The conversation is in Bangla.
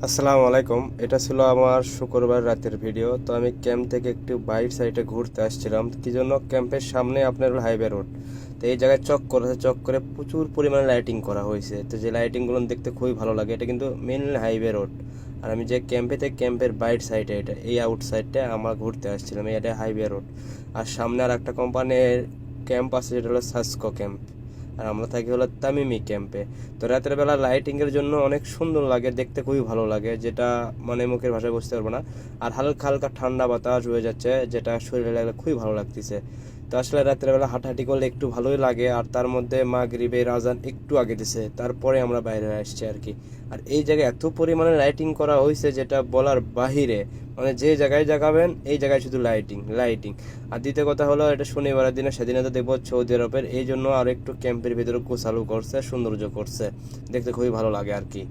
আসসালামু আলাইকুম। এটা ছিল আমার শুক্রবার রাতের ভিডিও। তো আমি ক্যাম্প থেকে একটু বাইর সাইডে ঘুরতে আসছিলাম, কি জন্য ক্যাম্পের সামনে আপনার হলো হাইওয়ে রোড। তো এই জায়গায় চক করে প্রচুর পরিমাণে লাইটিং করা হয়েছে। তো যে লাইটিংগুলো দেখতে খুবই ভালো লাগে। এটা কিন্তু মেনলি হাইওয়ে রোড। আর আমি যে ক্যাম্পে থেকে ক্যাম্পের বাইর সাইডে, এটা এই আউট সাইডটা আমরা ঘুরতে আসছিলাম, এটা হাইওয়ে রোড। আর সামনে আর একটা কোম্পানির ক্যাম্প আছে, যেটা হলো সাসকো ক্যাম্প। আর আমরা থাকি হলো তামিমি ক্যাম্পে। তো রাতের বেলা লাইটিং এর জন্য অনেক সুন্দর লাগে, দেখতে খুবই ভালো লাগে, যেটা মানে মুখের ভাষায় বুঝতে পারবো না। আর হালকা হালকা ঠান্ডা বাতাস হয়ে যাচ্ছে, যেটা শরীরে লাগলে খুবই ভালো লাগতেছে। তো আসলে রাতের বেলা হাঁটাহাঁটি করলে একটু ভালোই লাগে। আর তার মধ্যে মাগরিবের আজান একটু আগে দিছে, তারপরে আমরা বাইরে আসছি আর কি। আর এই জায়গায় এত পরিমাণে লাইটিং করা হয়েছে যেটা বলার বাহিরে। মানে যে জায়গায় জাগাবেন এই জায়গায় শুধু লাইটিং লাইটিং। আর দ্বিতীয় কথা হলো, এটা শনিবারের দিনে স্বাধীনতা দিবস সৌদি আরবের, এই জন্য আর একটু ক্যাম্পের ভিতরে গোছালো করছে, সৌন্দর্য করছে, দেখতে খুবই ভালো লাগে আর কি।